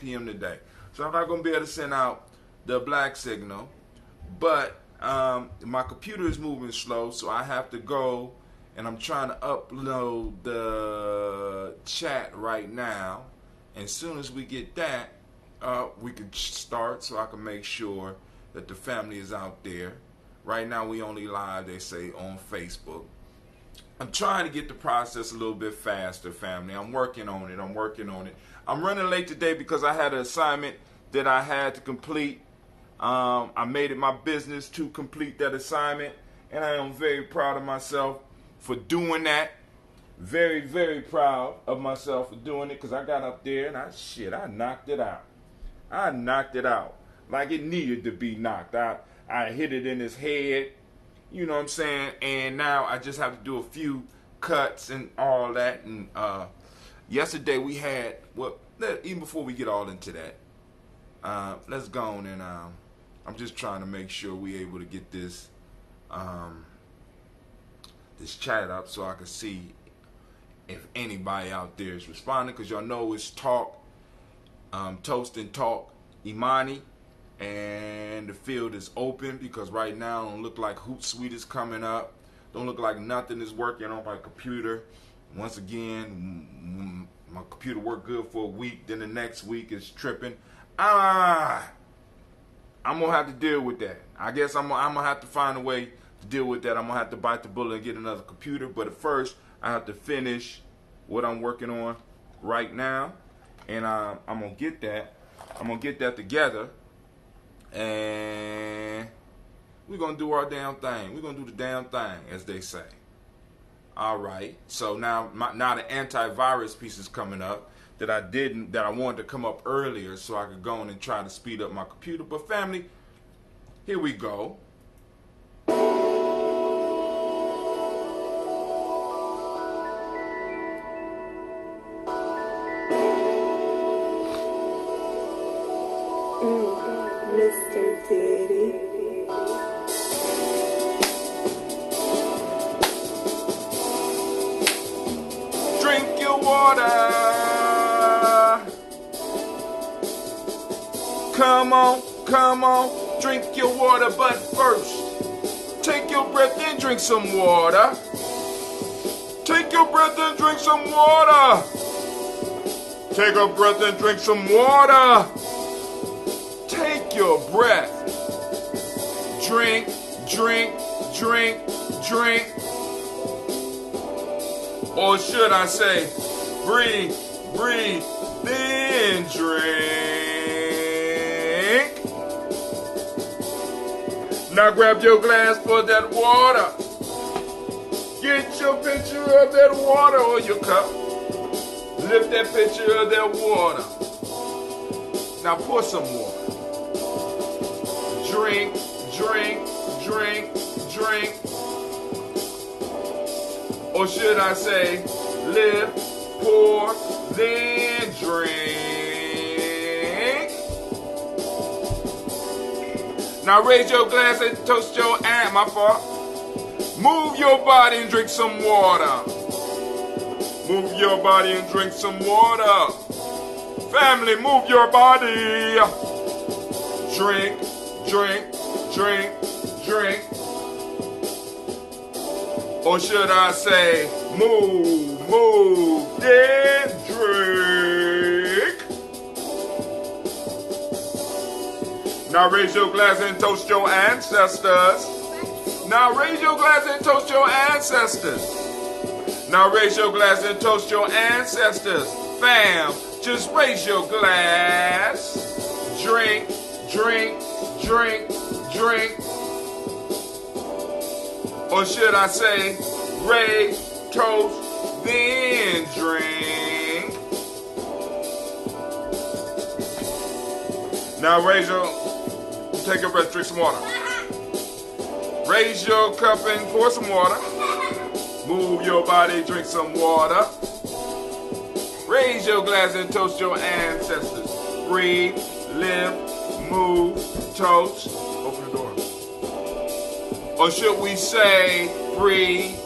p.m. today. So I'm not going to be able to send out the black signal. But my computer is moving slow, so I have to go, and I'm trying to upload the chat right now. And as soon as we get that, we can start so I can make sure that the family is out there. Right now we only live, they say, on Facebook. I'm trying to get the process a little bit faster, family. I'm working on it. I'm running late today because I had an assignment that I had to complete. I made it my business to complete that assignment, and I am very proud of myself for doing that. Very, very proud of myself for doing it because I got up there and I knocked it out. I knocked it out like it needed to be knocked out. I hit it in his head, you know what I'm saying? And now I just have to do a few cuts and all that. And yesterday we had, well, even before we get all into that, let's go on and I'm just trying to make sure we're able to get this this chat up so I can see if anybody out there is responding, because y'all know it's talk, toast and talk, Imani. And the field is open because right now it don't look like Hootsuite is coming up. Don't look like nothing is working on my computer. Once again, my computer worked good for a week, then the next week is tripping. I'm gonna have to deal with that. I guess I'm gonna have to find a way to deal with that. I'm gonna have to bite the bullet and get another computer. But at first, I have to finish what I'm working on right now, and I'm gonna get that. I'm gonna get that together. And we're going to do our damn thing. We're going to do the damn thing, as they say. All right. So now the antivirus piece is coming up that I wanted to come up earlier so I could go on and try to speed up my computer. But family, here we go. Mr. Diddy. Drink your water. Come on, drink your water, but first, take your breath and drink some water. Take your breath and drink some water. Take a breath and drink some water. Take your breath. Drink, drink, drink, drink. Or should I say, breathe, breathe, then drink. Now grab your glass for that water. Get your picture of that water or your cup. Lift that picture of that water. Now pour some water. Drink, drink, drink, drink. Or should I say, lift, pour, then drink. Now raise your glass and toast your aunt, my fault. Move your body and drink some water. Move your body and drink some water. Family, move your body. Drink, drink, drink, drink. Or should I say, move, move, then drink. Now raise your glass and toast your ancestors. Now raise your glass and toast your ancestors. Now raise your glass and toast your ancestors. Fam, just raise your glass. Drink, drink, drink, drink. Or should I say, raise, toast, then drink. Now raise your, take a breath, drink some water. Raise your cup and pour some water. Move your body, drink some water. Raise your glass and toast your ancestors. Breathe, live, move, toast. Open the door. Or should we say, breathe,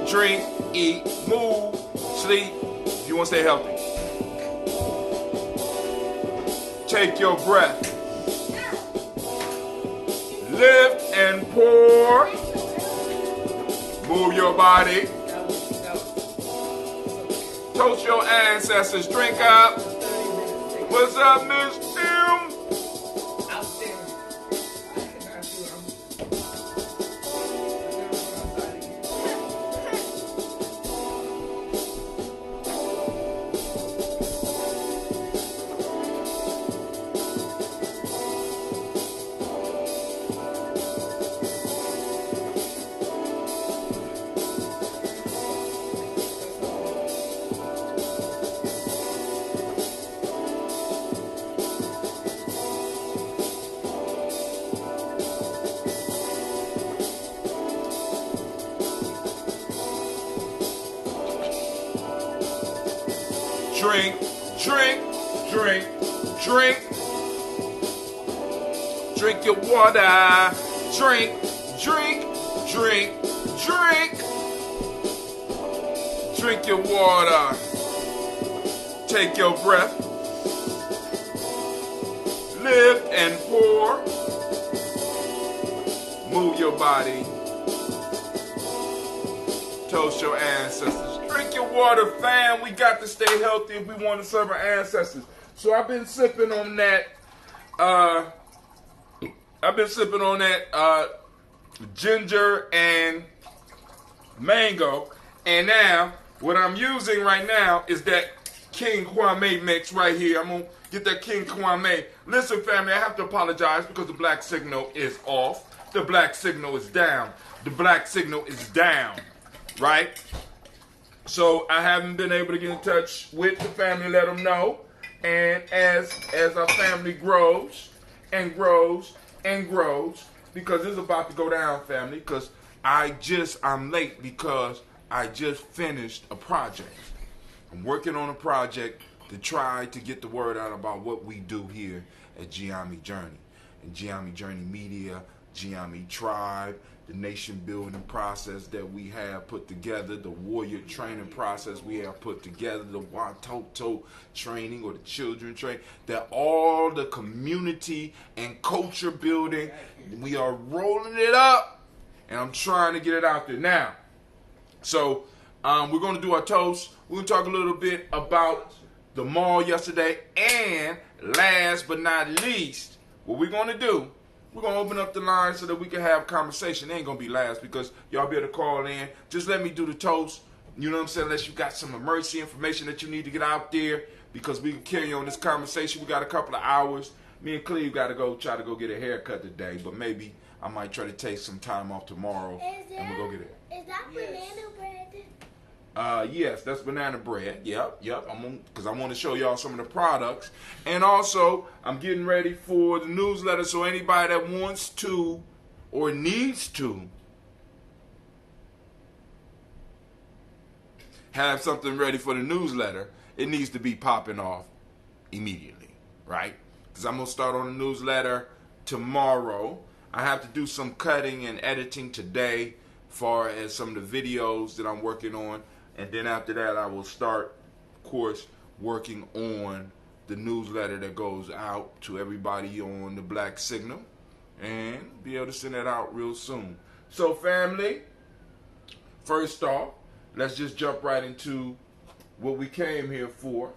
drink, eat, move, sleep, if you want to stay healthy. Take your breath. Lift and pour. Move your body. Toast your ancestors. Drink up. What's up, Miss Tim? Drink, drink, drink, drink. Drink your water. Drink, drink, drink, drink. Drink your water. Take your breath. Lift and pour. Move your body. Toast your ancestors. Drink your water, fam. We got to stay healthy if we want to serve our ancestors. So I've been sipping on that. Ginger and mango, and now what I'm using right now is that King Kwame mix right here. I'm gonna get that King Kwame. Listen, family, I have to apologize because the black signal is off. The black signal is down. The black signal is down. Right? So I haven't been able to get in touch with the family, let them know. And as our family grows and grows and grows, because it's about to go down, family, because I'm late because I just finished a project. I'm working on a project to try to get the word out about what we do here at Gye-Nyame Journey. And Gye-Nyame Journey Media, Gye-Nyame Tribe, the nation building process that we have put together, the warrior training process we have put together, the Watoto training or the children training, that all the community and culture building, we are rolling it up, and I'm trying to get it out there now. So we're going to do our toast. We're going to talk a little bit about the mall yesterday, and last but not least, what we're going to do, we're going to open up the line so that we can have conversation. It ain't going to be last because y'all be able to call in. Just let me do the toast. You know what I'm saying? Unless you got some emergency information that you need to get out there, because we can carry on this conversation. We got a couple of hours. Me and Cleve got to try to go get a haircut today, but maybe I might try to take some time off tomorrow and we'll go get it. Is that banana bread? Yes, that's banana bread. Yep. Because I want to show y'all some of the products. And also, I'm getting ready for the newsletter, so anybody that wants to or needs to have something ready for the newsletter, it needs to be popping off immediately, right? Because I'm going to start on the newsletter tomorrow. I have to do some cutting and editing today as far as some of the videos that I'm working on. And then after that, I will start, of course, working on the newsletter that goes out to everybody on the Black Signal and be able to send that out real soon. So, family, first off, let's just jump right into what we came here for.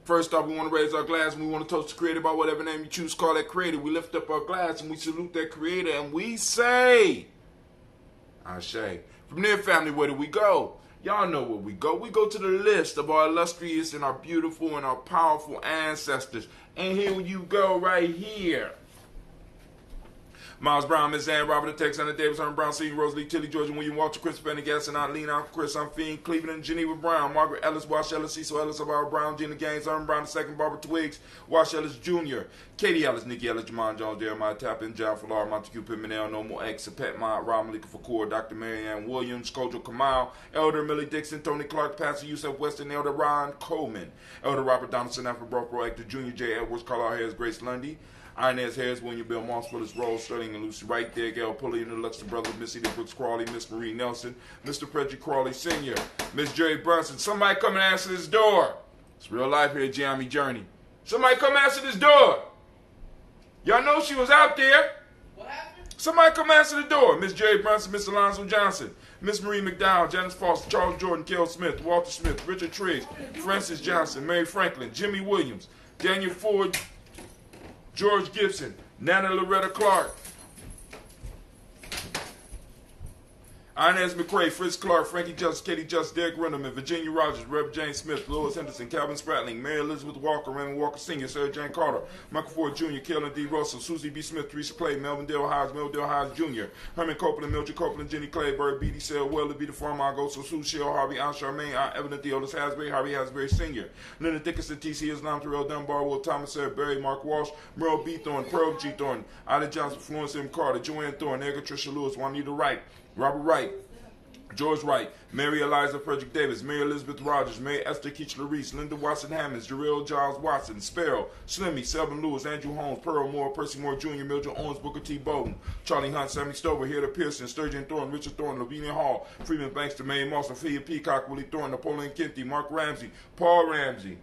First off, we want to raise our glass and we want to toast the creator by whatever name you choose to call that creator. We lift up our glass and we salute that creator and we say, Ashe. From there, family, where do we go? Y'all know where we go. We go to the list of our illustrious and our beautiful and our powerful ancestors. And here you go right here. Miles Brown, Miss Ann, Robert the Texan, Davis, Herman Brown, C. Rosalie, Tilly, Georgia, William Walter, Christopher Pendergast, and Eileen, Uncle Chris, Fiend, Cleveland, Geneva Brown, Margaret Ellis, Wash Ellis, Cecil Ellis, Alvaro Brown, Gina Gaines, Herman Brown II, Barbara Twiggs, Wash Ellis Jr., Katie Ellis, Nikki Ellis, Jamon Jones, Jeremiah Tappan, John Falar, Montague Pimenel, Normal X, Pet Mott, Rob Malika Fakour, Dr. Marianne Williams, Kojo Kamal, Elder Millie Dixon, Tony Clark, Pastor Yusuf Weston, Elder Ron Coleman, Elder Robert Donaldson, Alfred Brock, Actor Jr., J. Edwards, Carl Harris, Grace Lundy, Inez Harris, William Bill Moss, Willis Rose, Sterling and Lucy right there, Gail Pulley and the Luxor Brothers, Missy the Brooks Crawley, Miss Marie Nelson, Mr. Frederick Crawley Sr., Miss Jerry Brunson. Somebody come and answer this door. It's real life here at Gye-Nyame Journey. Somebody come answer this door. Y'all know she was out there. What happened? Somebody come answer the door. Miss Jerry Brunson, Miss Alonzo Johnson, Miss Marie McDowell, Janice Foster, Charles Jordan, Kel Smith, Walter Smith, Richard Triggs, Francis Johnson, Mary Franklin, Jimmy Williams, Daniel Ford, George Gibson, Nana Loretta Clark, Inez McCrae, Fritz Clark, Frankie Justice, Katie Justice, Derek Renderman, Virginia Rogers, Rev. James Smith, Lois Henderson, Calvin Spratling, Mary Elizabeth Walker, Raymond Walker Sr., Sarah Jane Carter, Michael Ford Jr., Kellen D. Russell, Susie B. Smith, Teresa Clay, Melvin Dale Hodge, Mel Dale Hodge Jr., Herman Copeland, Mildred Copeland, Jenny Clayburg, B.D. Sale, Weller, B. the Farmer, Agoso, Sue Shell, Harvey, Aunt Charmaine, Aunt Evelyn Theodis Hasbury, Harvey Hasbury Sr., Leonard Dickinson, T.C. Islam, Terrell Dunbar, Will Thomas, Sarah Berry, Mark Walsh, Merle B. Thorne, Pearl G. Thorne, Ida Johnson, Florence M. Carter, Joanne Thorne, Edgar Tricia Lewis, Juanita Wright, Robert Wright, George Wright, Mary Eliza Frederick Davis, Mary Elizabeth Rogers, Mary Esther Keachler Reese, Linda Watson Hammonds, Jarrell Giles Watson, Sparrow, Slimmy, Selvin Lewis, Andrew Holmes, Pearl Moore, Percy Moore Jr., Mildred Owens, Booker T. Bowden, Charlie Hunt, Sammy Stover, Hilda Pearson, Sturgeon Thorne, Richard Thorne, Lavinia Hall, Freeman Banks, May Moss, Sophia Peacock, Willie Thorne, Napoleon Kenty, Mark Ramsey, Paul Ramsey,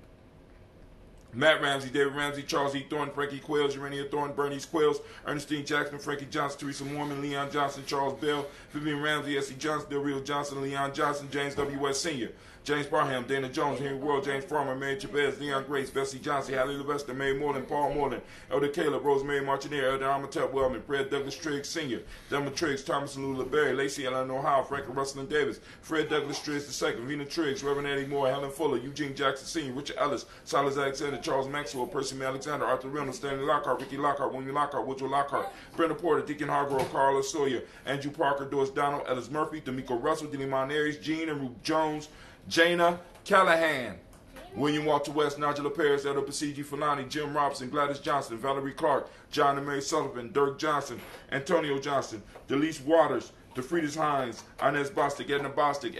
Matt Ramsey, David Ramsey, Charles E. Thorne, Frankie Quails, Urania Thorne, Bernice Quails, Ernestine Jackson, Frankie Johnson, Teresa Mormon, Leon Johnson, Charles Bell, Vivian Ramsey, S.E. Johnson, Del Rio Johnson, Leon Johnson, James W. West Sr., James Barham, Dana Jones, Henry World, James Farmer, Mary Chavez, Leon Grace, Bessie Johnson, Hallie Levester, Mary Moreland, Paul Moreland, Elder Caleb, Rosemary Martineer, Elder Amatep Wellman, Fred Douglas Triggs Sr., Delma Triggs, Thomas and Lula Berry, Lacey Eleanor Howe, Franklin Russell and Davis, Fred Douglas Triggs II, Rena Triggs, Reverend Eddie Moore, Helen Fuller, Eugene Jackson Sr., Richard Ellis, Silas Alexander, Charles Maxwell, Percy May Alexander, Arthur Reynolds, Stanley Lockhart, Ricky Lockhart, William Lockhart, Woodrow Lockhart, Brenda Porter, Deacon Hargrove, Carla Sawyer, Andrew Parker, Doris Donald, Ellis Murphy, D'Amico Russell, Delimon Aries, Jean and Ruth Jones, Jana Callahan, William Walter West, Nigella Paris, Elder Pasigi Fulani, Jim Robson, Gladys Johnson, Valerie Clark, John and Mary Sullivan, Dirk Johnson, Antonio Johnson, Delise Waters, DeFriedis Hines, Inez Bostic, Edna Bostic,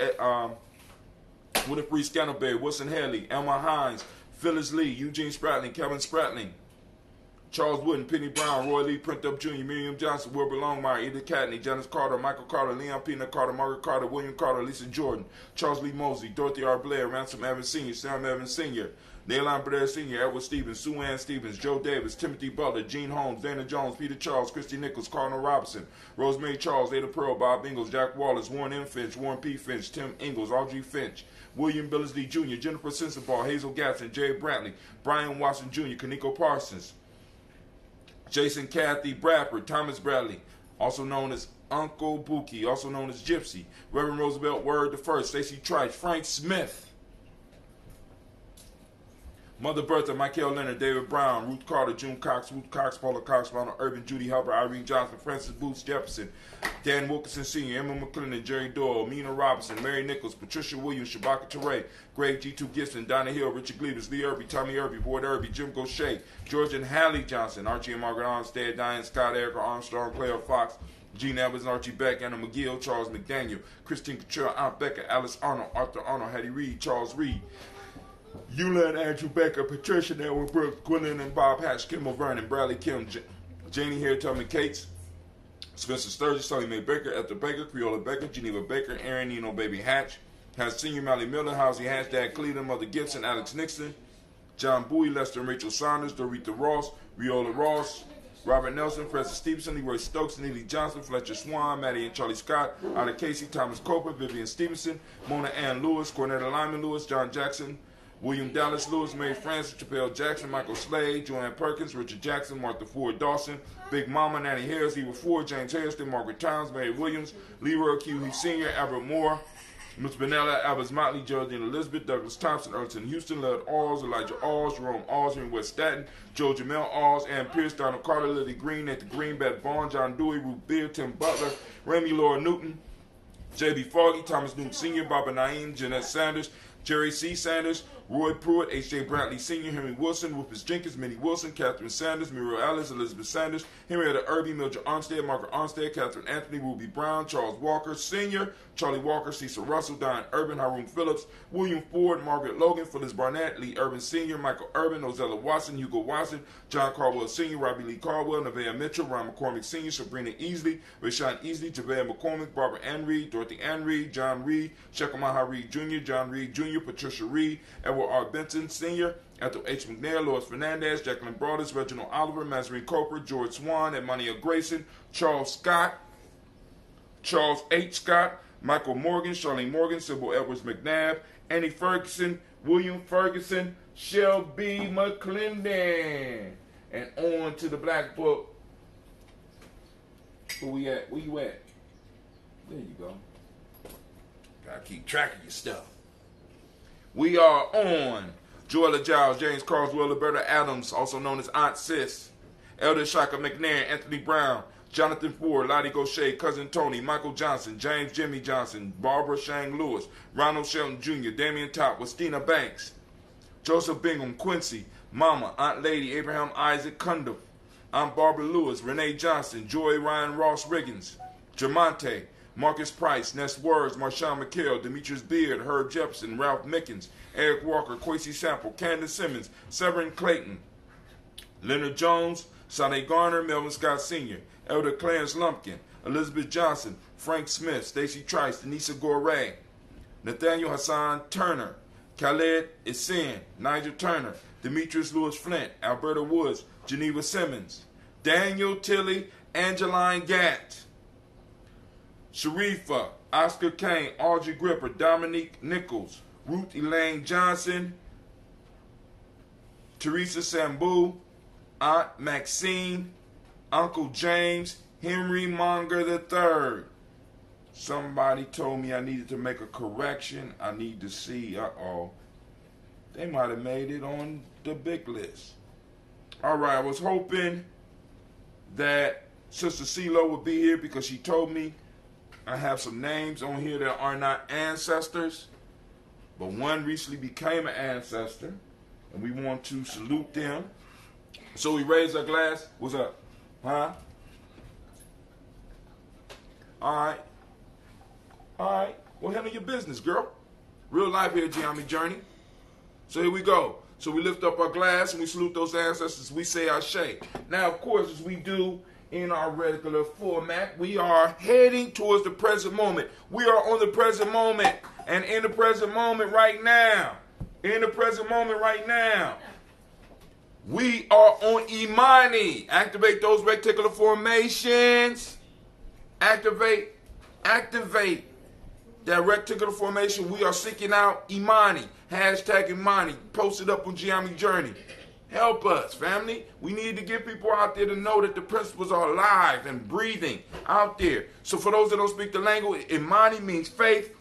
Winifred Scannelberry, Wilson Haley, Elma Hines, Phyllis Lee, Eugene Spratling, Kevin Spratling, Charles Wooden, Penny Brown, Roy Lee, Print Up Jr., Miriam Johnson, Wilbur Longmire, Edith Catney, Janice Carter, Michael Carter, Leon Pena Carter, Margaret Carter, William Carter, Lisa Jordan, Charles Lee Mosley, Dorothy R. Blair, Ransom Evans Sr., Sam Evans Sr., Nailon Blair Sr., Edward Stevens, Sue Ann Stevens, Joe Davis, Timothy Butler, Gene Holmes, Dana Jones, Peter Charles, Christy Nichols, Cardinal Robinson, Rosemary Charles, Ada Pearl, Bob Ingalls, Jack Wallace, Warren M. Finch, Warren P. Finch, Tim Ingalls, Audrey Finch, William Billingsley Jr., Jennifer Sensabaugh, Hazel Gatson, Jerry Brantley, Brian Watson Jr., Kaniko Parsons, Jason Kathy Bradford, Thomas Bradley, also known as Uncle Buki, also known as Gypsy, Reverend Roosevelt Word the First, Stacey Trice, Frank Smith, Mother Bertha, Michael Leonard, David Brown, Ruth Carter, June Cox, Ruth Cox, Paula Cox, Ronald Urban, Judy Hubbard, Irene Johnson, Francis Boots Jefferson, Dan Wilkinson Sr., Emma McClendon, Jerry Doyle, Mina Robinson, Mary Nichols, Patricia Williams, Shabaka Teray, Greg G2 Gibson, Donna Hill, Richard Gleavers, Lee Irby, Tommy Irby, Boyd Irby, Jim Gaucher, George and Hallie Johnson, Archie and Margaret Armstead, Diane Scott, Erica Armstrong, Claire Fox, Gene Evans, Archie Beck, Anna McGill, Charles McDaniel, Christine Cottrell, Aunt Becca, Alice Arnold, Arthur Arnold, Hattie Reed, Charles Reed, Eula and Andrew Becker, Patricia and Edward Brooks, Gwendolyn and Bob Hatch, Kimball Vernon, Bradley Kim, Janie Hare, Tommy Cates, Spencer Sturgis, Sally Mae Baker, Esther Baker, Creola Baker, Geneva Baker, Aaron Nino Baby Hatch, has Senior Mally Miller, Housie Hatch, Dad Cleveland, Mother Gibson, Alex Nixon, John Bowie, Lester and Rachel Saunders, Dorita Ross, Riola Ross, Robert Nelson, Francis Stevenson, Leroy Stokes, Neely Johnson, Fletcher Swan, Maddie and Charlie Scott, Ida Casey, Thomas Coper, Vivian Stevenson, Mona Ann Lewis, Cornetta Lyman Lewis, John Jackson, William Dallas Lewis, Mary Francis, Chappelle Jackson, Michael Slade, Joanne Perkins, Richard Jackson, Martha Ford Dawson, Big Mama, Nanny Harris, Eva Ford, James Harrison, Margaret Towns, Mary Williams, Leroy Q. Sr., Albert Moore, Miss Benella, Albert Motley, Geraldine Elizabeth, Douglas Thompson, Erton Houston, Leonard Alls, Elijah Alls, Jerome Alls, Henry West Staten, Joe Jamel Alls, Ann Pierce, Donald Carter, Lily Green, Nathan Green, Beth Vaughn, John Dewey, Ruth Beard, Tim Butler, Remy Laura Newton, J.B. Foggy, Thomas Newton Sr., Baba Naeem, Jeanette Sanders, Jerry C. Sanders, Roy Pruitt, H.J. Brantley Sr., Henry Wilson, Rufus Jenkins, Minnie Wilson, Catherine Sanders, Muriel Ellis, Elizabeth Sanders, Henrietta Irby, Mildred Armstead, Margaret Armstead, Catherine Anthony, Ruby Brown, Charles Walker Sr., Charlie Walker, Cecil Russell, Diane Urban, Haroon Phillips, William Ford, Margaret Logan, Phyllis Barnett, Lee Urban Sr., Michael Urban, Ozella Watson, Hugo Watson, John Caldwell Sr., Robbie Lee Caldwell, Nevaeh Mitchell, Ron McCormick Sr., Sabrina Easley, Rashawn Easley, Javea McCormick, Barbara Ann Reed, Dorothy Ann Reed, John Reed, Shekamaha Reed Jr., John Reed Jr., Patricia Reed, Edward Edward R. Benson Sr., Ethel H. McNair, Lois Fernandez, Jacqueline Broadus, Reginald Oliver, Mazarine Cooper, George Swan, Imani Grayson, Charles Scott, Charles H. Scott, Michael Morgan, Charlene Morgan, Sybil Edwards McNabb, Annie Ferguson, William Ferguson, Shelby McClendon. And on to the Black Book. Where we at? Where you at? There you go. Gotta keep track of your stuff. We are on Joella Giles, James Carswell, Roberta Adams, also known as Aunt Sis, Elder Shaka McNair, Anthony Brown, Jonathan Ford, Lottie Gaucher, Cousin Tony, Michael Johnson, James Jimmy Johnson, Barbara Shang Lewis, Ronald Shelton Jr., Damian Top, Westina Banks, Joseph Bingham, Quincy, Mama, Aunt Lady, Abraham Isaac Cundiff, Aunt Barbara Lewis, Renee Johnson, Joy Ryan Ross Riggins, Jermonte, Marcus Price, Ness Words, Marshawn McHale, Demetrius Beard, Herb Jefferson, Ralph Mickens, Eric Walker, Quincy Sample, Candace Simmons, Severin Clayton, Leonard Jones, Sonny Garner, Melvin Scott Sr., Elder Clarence Lumpkin, Elizabeth Johnson, Frank Smith, Stacy Trice, Denisa Gore, Nathaniel Hassan Turner, Khaled Isin, Nigel Turner, Demetrius Lewis Flint, Alberta Woods, Geneva Simmons, Daniel Tilley, Angeline Gatt, Sharifa, Oscar Kane, Audrey Gripper, Dominique Nichols, Ruth Elaine Johnson, Teresa Sambu, Aunt Maxine, Uncle James, Henry Monger III. Somebody told me I needed to make a correction. I need to see. They might have made it on the big list. All right, I was hoping that Sister CeeLo would be here because she told me I have some names on here that are not ancestors, but one recently became an ancestor, and we want to salute them. So we raise our glass. What's up? Huh? All right. All right. Well, handle your business, girl. Real life here, Gye-Nyame Journey. So here we go. So we lift up our glass and we salute those ancestors. We say Ashe. Now, of course, as we do in our regular format, we are heading towards the present moment. We are on the present moment. And in the present moment right now, we are on Imani. Activate those reticular formations. Activate that reticular formation. We are seeking out Imani. Hashtag Imani. Post it up on Gye-Nyame Journey. Help us, family. We need to get people out there to know that the principles are alive and breathing out there. So for those that don't speak the language, Imani means faith.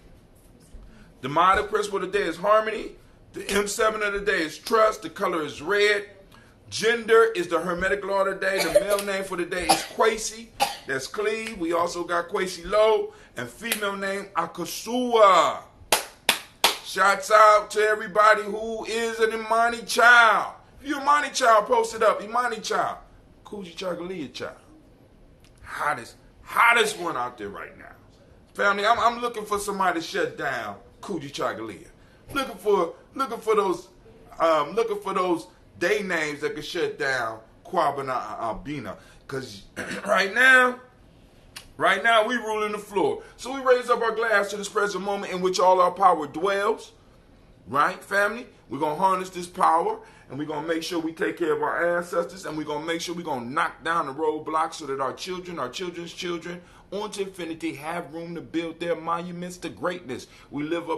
The motto principle of the day is harmony. The M7 of the day is trust. The color is red. Gender is the Hermetic law of the day. The male name for the day is Kwesi. That's Cleve. We also got Kwesi Low. And female name, Akasua. Shouts out to everybody who is an Imani child. If you're an Imani child, post it up. Imani child. Kuji Chagalia child. Hottest one out there right now. Family, I'm looking for somebody to shut down Kuji Chagalia. Looking for those day names that can shut down Kwabena Albina. Because right now we ruling the floor. So we raise up our glass to this present moment in which all our power dwells. Right, family? We're going to harness this power, and we're going to make sure we take care of our ancestors, and we're going to make sure we're going to knock down the roadblocks so that our children, our children's children, on to infinity have room to build their monuments to greatness. We lift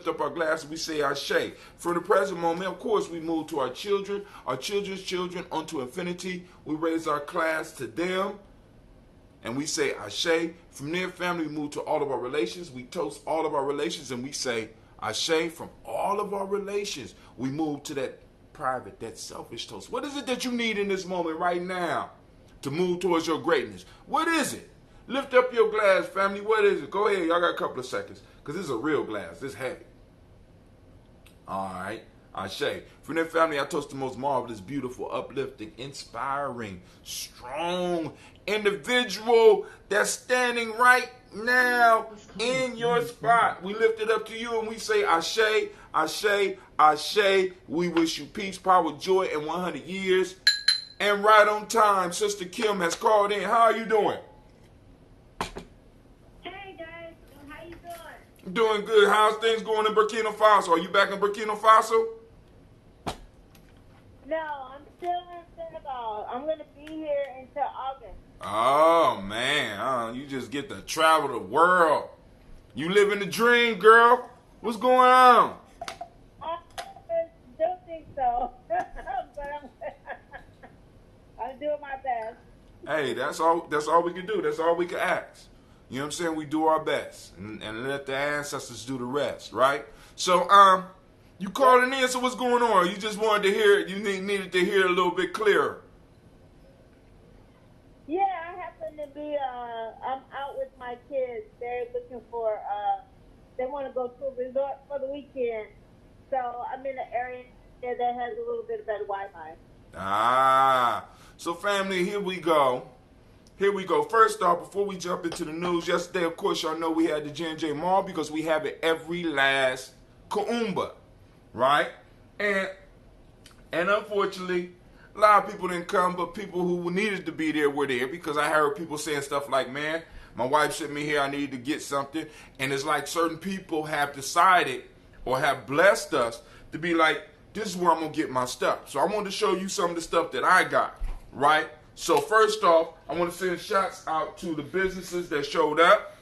up our glass, and we say Ashe. For the present moment, of course, we move to our children, our children's children, onto infinity. We raise our glass to them, and we say Ashe. From there, family, we move to all of our relations. We toast all of our relations, and we say Ashe. From all of our relations, we move to that private, that selfish toast. What is it that you need in this moment right now to move towards your greatness? What is it? Lift up your glass, family. What is it? Go ahead. Y'all got a couple of seconds because this is a real glass. This heavy. All right. Ashe. From that family, I toast the most marvelous, beautiful, uplifting, inspiring, strong individual that's standing right now in your spot. We lift it up to you and we say Ashe, Ashe, Ashe. We wish you peace, power, joy, and 100 years. And right on time, Sister Kim has called in. How are you doing? Hey guys, how you doing? Doing good. How's things going in Burkina Faso? Are you back in Burkina Faso? No, I'm still in Senegal. I'm going to be here until August. Oh, man. You just get to travel the world. You living the dream, girl. What's going on? I don't think so, but I'm doing my best. Hey, that's all we can do. That's all we can ask. You know what I'm saying? We do our best and let the ancestors do the rest, right? So, you calling in, so what's going on? You just wanted to hear it. You needed to hear it a little bit clearer. Yeah, I happen to be, I'm out with my kids. They're looking for, they want to go to a resort for the weekend. So I'm in an area that has a little bit of better Wi-Fi. So family, here we go. First off, before we jump into the news, yesterday, of course, y'all know we had the J&J Mall because we have it every last Kaumba, right? And unfortunately, a lot of people didn't come, but people who needed to be there were there because I heard people saying stuff like, man, my wife sent me here, I need to get something. And it's like certain people have decided or have blessed us to be like, this is where I'm going to get my stuff. So I wanted to show you some of the stuff that I got, right? So first off, I want to send shots out to the businesses that showed up.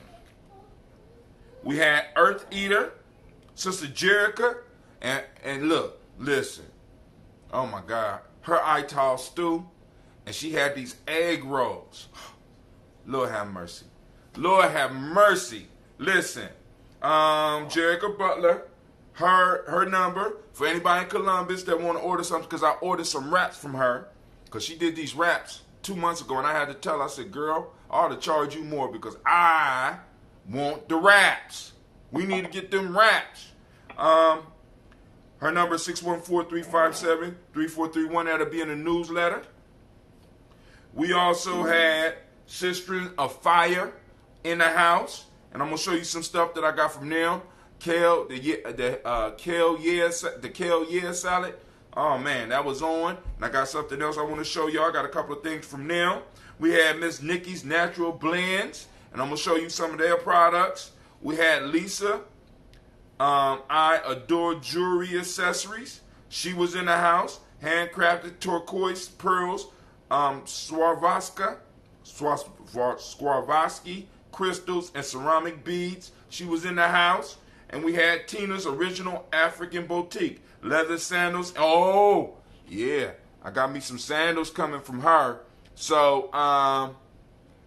We had Earth Eater, Sister Jerica, and look, listen. Oh my God. Her Ital stew, and she had these egg rolls. Lord have mercy. Lord have mercy. Listen, Jerica Butler, her number for anybody in Columbus that want to order something, because I ordered some wraps from her, because she did these wraps 2 months ago, and I had to tell her, I said, girl, I ought to charge you more because I want the wraps. We need to get them wraps. Her number is 614-357-3431. That'll be in the newsletter. We also had Sisters of Fire in the house, and I'm gonna show you some stuff that I got from them. Kale salad. Oh man, that was on. And I got something else I want to show y'all. I got a couple of things from them. We had Miss Nikki's Natural Blends, and I'm gonna show you some of their products. We had Lisa. I Adore Jewelry Accessories. She was in the house. Handcrafted turquoise pearls. Swarovski crystals and ceramic beads. She was in the house. And we had Tina's Original African Boutique. Leather sandals. Oh, yeah. I got me some sandals coming from her. So,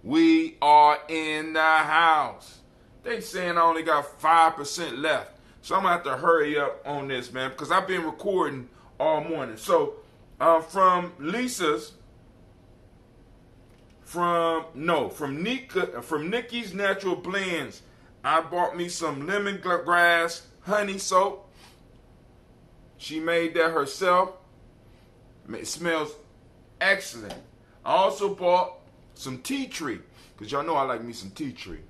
we are in the house. They saying I only got 5% left. So I'm going to have to hurry up on this, man, because I've been recording all morning. So, from Nikki's Natural Blends, I bought me some lemongrass honey soap. She made that herself. It smells excellent. I also bought some tea tree, because y'all know I like me some tea tree.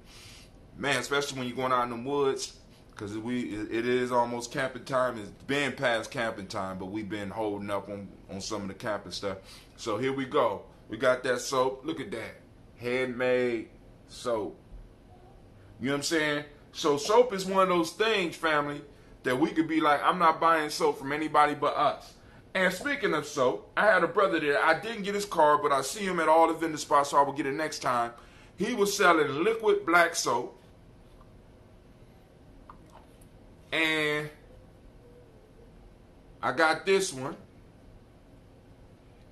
Man, especially when you're going out in the woods. Because it is almost camping time. It's been past camping time, but we've been holding up on some of the camping stuff. So here we go. We got that soap. Look at that. Handmade soap. You know what I'm saying? So soap is one of those things, family, that we could be like, I'm not buying soap from anybody but us. And speaking of soap, I had a brother there. I didn't get his card, but I see him at all the vendor spots, so I will get it next time. He was selling liquid black soap. And I got this one.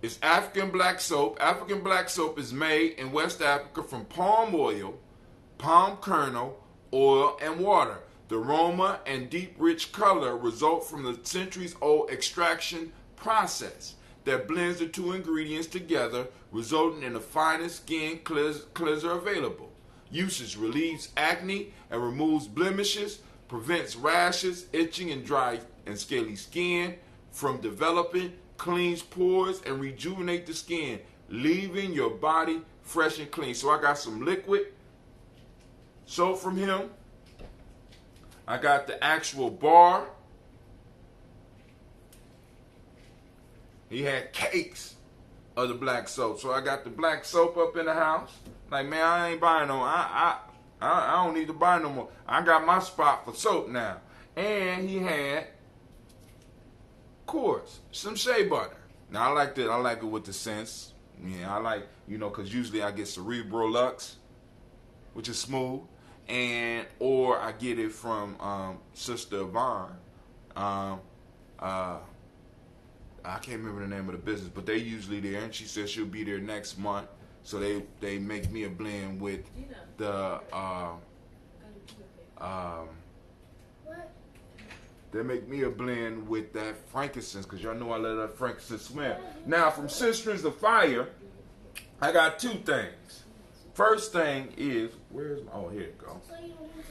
It's African black soap. African black soap is made in West Africa from palm oil, palm kernel, oil, and water. The aroma and deep rich color result from the centuries-old extraction process that blends the two ingredients together, resulting in the finest skin cleanser available. Usage relieves acne and removes blemishes, prevents rashes, itching, and dry and scaly skin from developing, cleans pores, and rejuvenate the skin, leaving your body fresh and clean. So I got some liquid soap from him. I got the actual bar. He had cakes of the black soap. So I got the black soap up in the house. Like, man, I ain't buying no. I I don't need to buy no more. I got my spot for soap now. And he had, of course, some shea butter. Now I like that. I like it with the scents. Yeah, I like, because usually I get Cerebral Luxe, which is smooth, or I get it from Sister Yvonne. I can't remember the name of the business, but they usually there, and she says she'll be there next month. So they make me a blend with the they make me a blend with that frankincense, because y'all know I let that frankincense smell. Now from Sisters of Fire, I got two things. First thing is, here it go.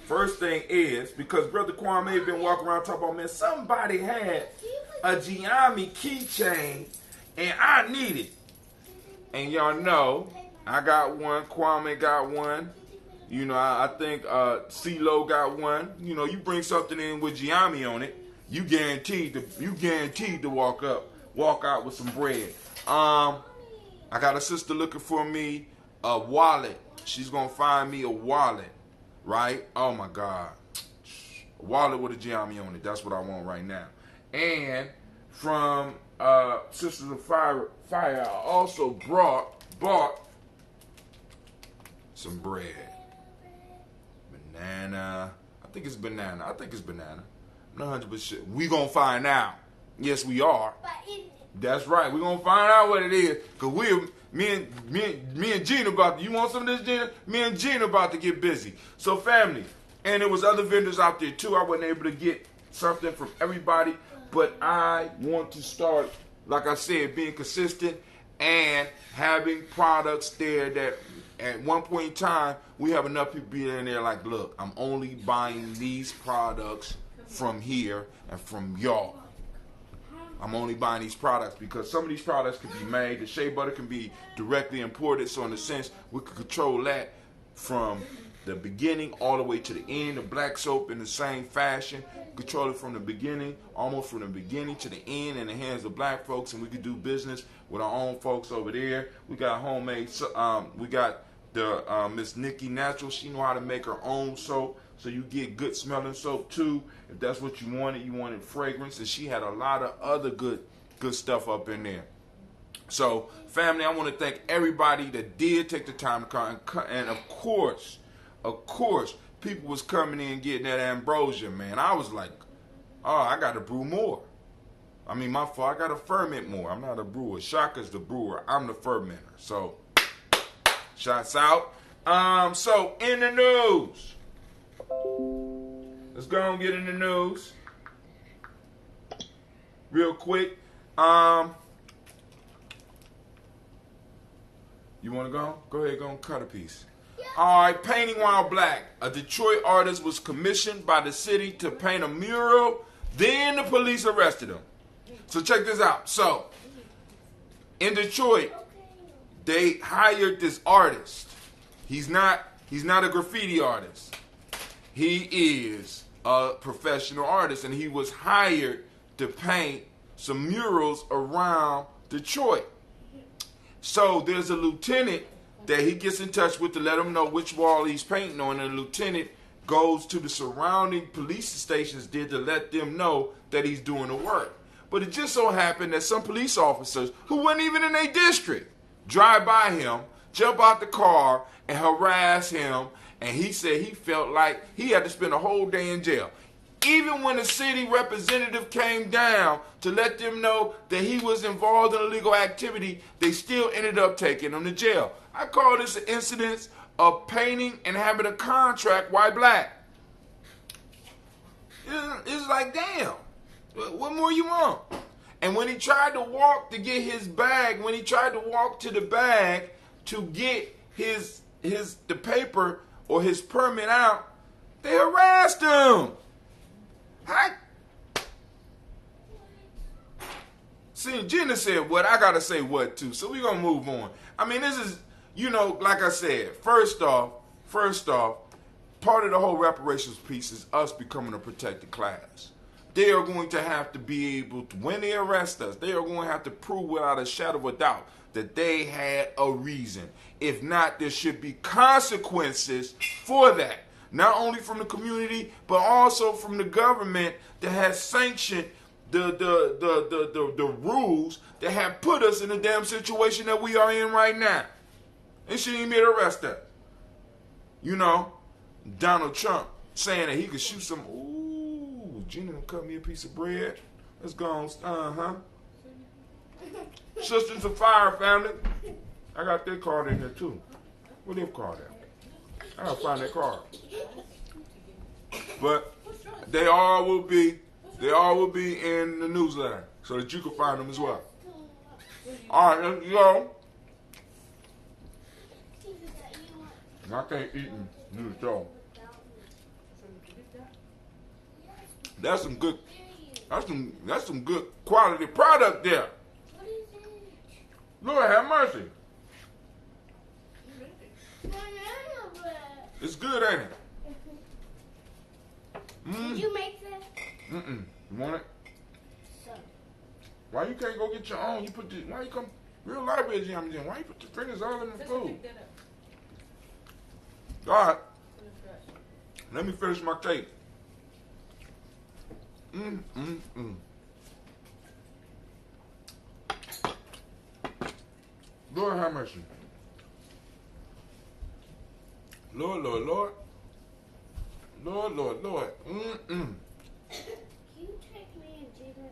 First thing is, because Brother Kwame been walking around talking about, man, somebody had a Gye-Nyame keychain and I need it. And y'all know, I got one, Kwame got one. I think CeeLo got one. You bring something in with Gye-Nyame on it, you guaranteed to walk out with some bread. I got a sister looking for me a wallet. She's gonna find me a wallet, right? Oh my God, a wallet with a Gye-Nyame on it. That's what I want right now. And from Sisters of Fire, I also bought some bread. Banana. I think it's banana. I'm not 100%. We gonna find out. Yes, we are. That's right. We gonna find out what it is. Cause me and Gina about to. You want some of this, Gina? Me and Gina about to get busy. So family, and there was other vendors out there too. I wasn't able to get something from everybody, but I want to start, like I said, being consistent and having products there that at one point in time, we have enough people being in there like, look, I'm only buying these products from here and from y'all. I'm only buying these products because some of these products can be made. The shea butter can be directly imported. So in a sense, we can control that from the beginning all the way to the end. The black soap in the same fashion. Control it from the beginning, almost from the beginning to the end in the hands of black folks. And we can do business with our own folks over there. We got homemade, we got the Miss Nikki Natural. She know how to make her own soap. So you get good smelling soap too. If that's what you wanted fragrance. And she had a lot of other good stuff up in there. So family, I want to thank everybody that did take the time to come. And of course, people was coming in getting that ambrosia, man. I was like, oh, I got to brew more. I mean, my fault. I got to ferment more. I'm not a brewer. Shaka's the brewer. I'm the fermenter. So, shots out. So, in the news. Let's go and get in the news. Real quick. You want to go? Go ahead, go and cut a piece. All right, Painting While Black. A Detroit artist was commissioned by the city to paint a mural. Then the police arrested him. So check this out. So, in Detroit, they hired this artist. He's not a graffiti artist. He is a professional artist, and he was hired to paint some murals around Detroit. So there's a lieutenant that he gets in touch with to let him know which wall he's painting on, and the lieutenant goes to the surrounding police stations there to let them know that he's doing the work. But it just so happened that some police officers, who weren't even in their district, drive by him, jump out the car, and harass him, and he said he felt like he had to spend a whole day in jail. Even when the city representative came down to let them know that he was involved in illegal activity, they still ended up taking him to jail. I call this an incident of painting and having a contract white black. It's like, damn, what more you want? And when he tried to walk to get his bag, when he tried to walk to the bag to get the paper or his permit out, they harassed him. Hi. See, Gina said what, I gotta say what too. So we're gonna move on. I mean, this is, like I said, first off, part of the whole reparations piece is us becoming a protected class. they are going to have to be able to, when they arrest us, they are going to have to prove without a shadow of a doubt that they had a reason. If not, there should be consequences for that. Not only from the community, but also from the government that has sanctioned the rules that have put us in the damn situation that we are in right now. They shouldn't even be able to arrest us. You know, Donald Trump saying that he could shoot some. Ooh, Gina cut me a piece of bread. Let's go on. Sisters of Fire family. I got their card in there too. Where their card at? I gotta find that card. But they all will be in the newsletter so that you can find them as well. All right, let's go. I can't eat new show. That's some good. That's some good quality product there. Lord have mercy. It's good, ain't it? Did you make that? You want it? Why you can't go get your own? You put the, why you come real library Gye-Nyame? Why you put the fingers all in the food? All right. Let me finish my cake. Lord have mercy. Lord. Lord. Can you take me and Gina?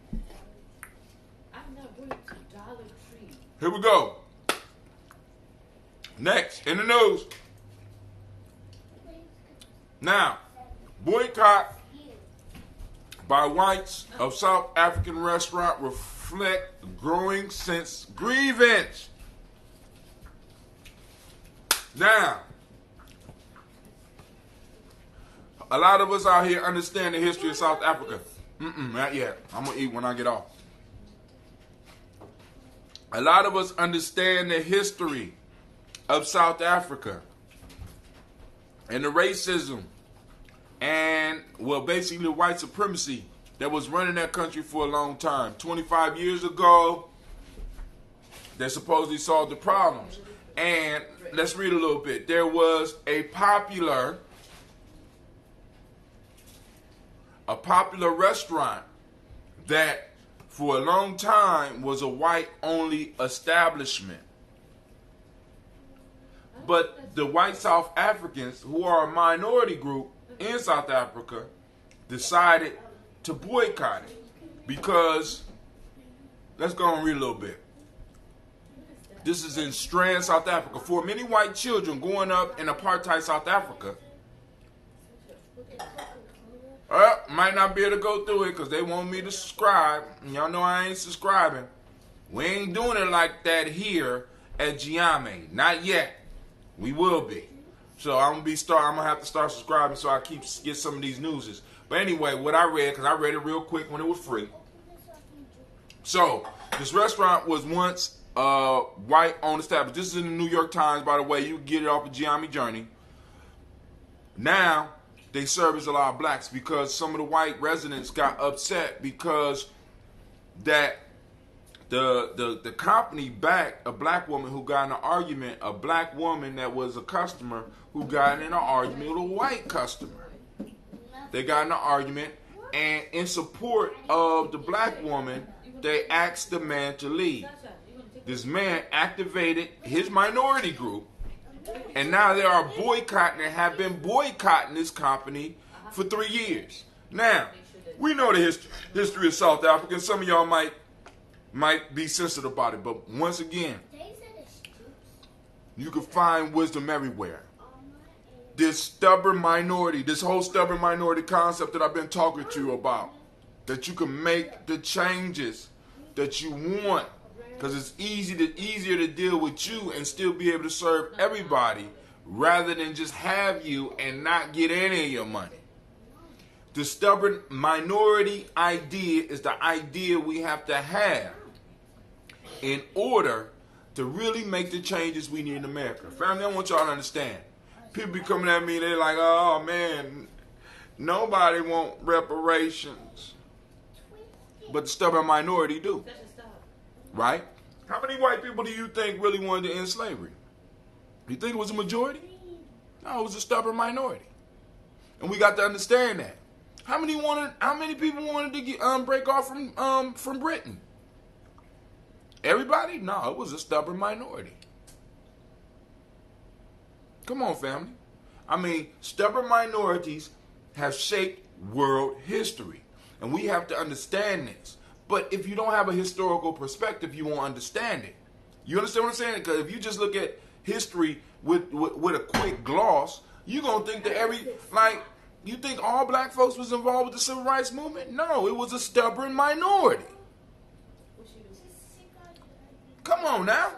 I'm not going to Dollar Tree. Here we go. Next, in the news. Now, boycott by whites of South African restaurant reflect growing sense grievance. Now, a lot of us out here understand the history of South Africa. Not yet. I'm going to eat when I get off. A lot of us understand the history of South Africa and the racism and, well, basically the white supremacy that was running that country for a long time. 25 years ago, they supposedly solved the problems. And let's read a little bit. There was a popular restaurant that for a long time was a white-only establishment. But the white South Africans, who are a minority group in South Africa, decided to boycott it because, let's go and read a little bit. This is in Strand, South Africa. For many white children growing up in apartheid South Africa, might not be able to go through it because they want me to subscribe. And y'all know I ain't subscribing. We ain't doing it like that here at Gye-Nyame. Not yet. We will be. So I'm gonna have to start subscribing so I get some of these newses. But anyway, what I read, because I read it real quick when it was free. So this restaurant was once white-owned establishment. This is in the New York Times, by the way. You can get it off of Gye-Nyame Journey. Now they service a lot of blacks because some of the white residents got upset because that the company backed a black woman who got in an argument, a black woman that was a customer who got in an argument with a white customer. They got in an argument, and in support of the black woman, they asked the man to leave. This man activated his minority group, and now they are boycotting and have been boycotting this company for 3 years. Now, we know the history of South Africa, and some of y'all might be sensitive about it, but once again, you can find wisdom everywhere. This stubborn minority, this whole stubborn minority concept that I've been talking to you about, that you can make the changes that you want, because it's easier to deal with you and still be able to serve everybody rather than just have you and not get any of your money. The stubborn minority idea is the idea we have to have in order to really make the changes we need in America. Family, I want y'all to understand. People be coming at me, they're like, oh man, nobody want reparations. but the stubborn minority do. Such a stop. Right? How many white people do you think really wanted to end slavery? You think it was a majority? No, it was a stubborn minority. And we got to understand that. How many people wanted to get, break off from Britain? Everybody? No, it was a stubborn minority. Come on, family. I mean, stubborn minorities have shaped world history. And we have to understand this. But if you don't have a historical perspective, you won't understand it. You understand what I'm saying? Because if you just look at history with a quick gloss, you're going to think that you think all black folks was involved with the civil rights movement? No, it was a stubborn minority. Come on now.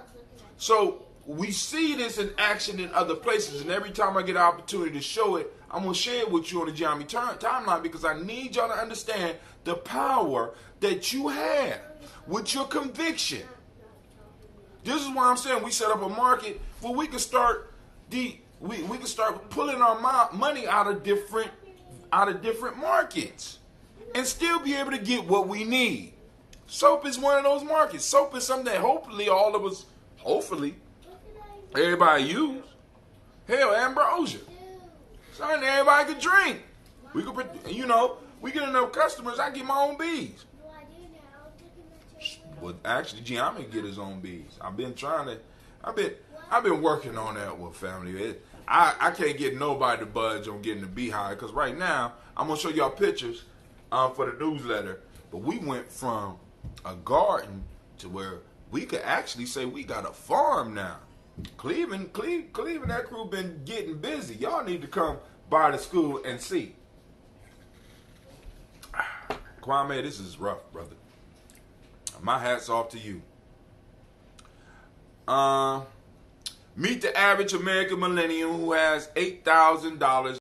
So we see this in action in other places, and every time I get an opportunity to show it, I'm going to share it with you on the Gye-Nyame timeline, because I need y'all to understand the power that you have with your conviction. This is why I'm saying we set up a market where we can start we can start pulling our money out of different markets and still be able to get what we need. Soap is one of those markets. Soap is something that hopefully everybody use. Hell, ambrosia. Something everybody can drink. We could, we get enough customers, I get my own bees. Well, actually, Gye-Nyame get his own bees. I've been working on that with family. I can't get nobody to budge on getting the beehive, because right now, I'm going to show y'all pictures for the newsletter. But we went from a garden to where we could actually say we got a farm now. Cleveland, that crew been getting busy. Y'all need to come by the school and see. Kwame, this is rough, brother. My hat's off to you. Meet the average American millennial who has $8,000